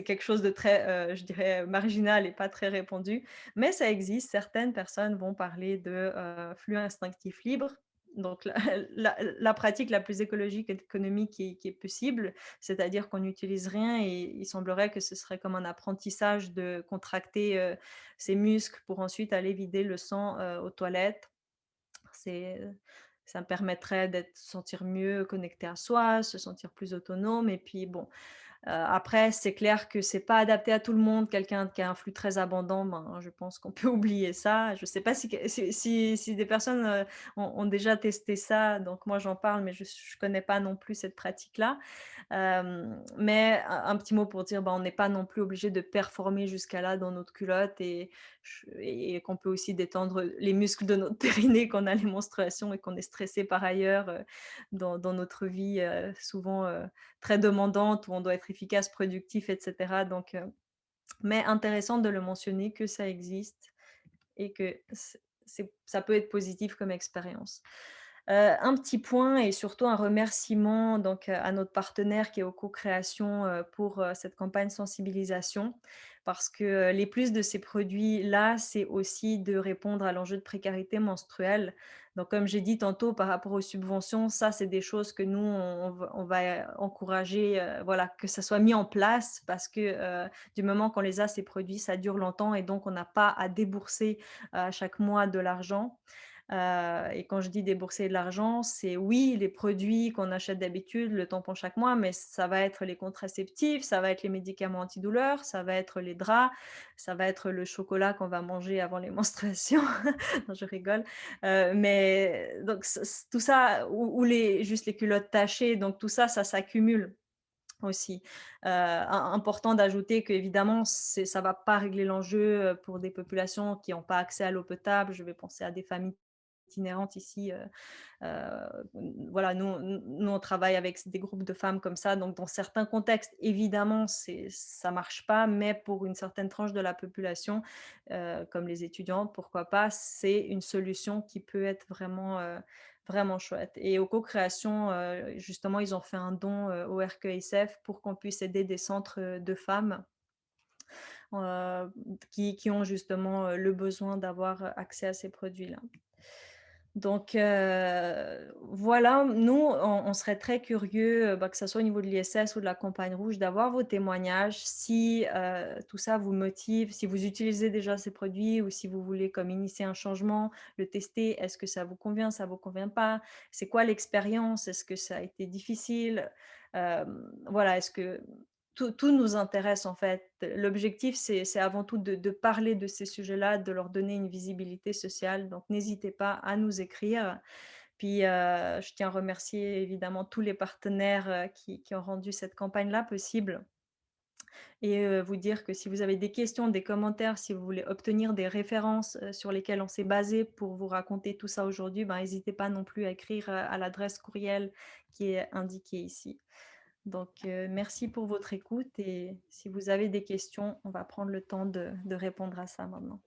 quelque chose de très, je dirais, marginal et pas très répandu. Mais ça existe, certaines personnes vont parler de flux instinctif libre. Donc la pratique la plus écologique et économique qui est possible, c'est-à-dire qu'on n'utilise rien et il semblerait que ce serait comme un apprentissage de contracter ses muscles pour ensuite aller vider le sang aux toilettes. C'est, ça me permettrait d'être sentir mieux connecté à soi, se sentir plus autonome et puis bon, après, c'est clair que c'est pas adapté à tout le monde. Quelqu'un qui a un flux très abondant, ben, je pense qu'on peut oublier ça. Je sais pas si des personnes, ont déjà testé ça, donc moi j'en parle, mais je connais pas non plus cette pratique-là. Mais un petit mot pour dire, ben, on n'est pas non plus obligé de performer jusqu'à là dans notre culotte et qu'on peut aussi détendre les muscles de notre périnée quand on a les menstruations et qu'on est stressé par ailleurs, dans notre vie, souvent, très demandante où on doit être efficace, productif, et cetera. Donc, mais intéressant de le mentionner que ça existe et que ça peut être positif comme expérience. Un petit point et surtout un remerciement donc, à notre partenaire qui est au co-création, pour, cette campagne sensibilisation. Parce que, les plus de ces produits-là, c'est aussi de répondre à l'enjeu de précarité menstruelle. Donc comme j'ai dit tantôt par rapport aux subventions, ça c'est des choses que nous on va encourager, voilà, que ça soit mis en place parce que, du moment qu'on les a ces produits, ça dure longtemps et donc on n'a pas à débourser, à chaque mois de l'argent. Et quand je dis débourser de l'argent, c'est oui, les produits qu'on achète d'habitude, le tampon chaque mois, mais ça va être les contraceptifs, ça va être les médicaments antidouleurs, ça va être les draps, ça va être le chocolat qu'on va manger avant les menstruations. Non, je rigole. Mais donc tout ça ou juste les culottes tachées, donc tout ça, ça s'accumule aussi. Important d'ajouter qu'évidemment, ça va pas régler l'enjeu, pour des populations qui n'ont pas accès à l'eau potable. Je vais penser à des familles itinérantes ici, voilà, nous on travaille avec des groupes de femmes comme ça, donc dans certains contextes, évidemment, ça marche pas, mais pour une certaine tranche de la population, comme les étudiantes, pourquoi pas, c'est une solution qui peut être vraiment, vraiment chouette. Et aux co-créations, justement, ils ont fait un don, au RQISF pour qu'on puisse aider des centres, de femmes, heu, qui ont justement, le besoin d'avoir, accès à ces produits-là. Donc voilà, nous, on serait très curieux, que ça soit au niveau de l'ISS ou de la Campagne Rouge, d'avoir vos témoignages. Si tout ça vous motive, si vous utilisez déjà ces produits ou si vous voulez comme initier un changement, le tester, est-ce que ça vous convient pas? C'est quoi l'expérience? Est-ce que ça a été difficile? Voilà, est-ce que tout nous intéresse en fait. L'objectif, c'est avant tout de parler de ces sujets-là, de leur donner une visibilité sociale. Donc, n'hésitez pas à nous écrire. Puis, je tiens à remercier évidemment tous les partenaires qui ont rendu cette campagne-là possible. Et vous dire que si vous avez des questions, des commentaires, si vous voulez obtenir des références sur lesquelles on s'est basé pour vous raconter tout ça aujourd'hui, ben, n'hésitez pas non plus à écrire à l'adresse courriel qui est indiquée ici. Donc, merci pour votre écoute et si vous avez des questions, on va prendre le temps de répondre à ça maintenant.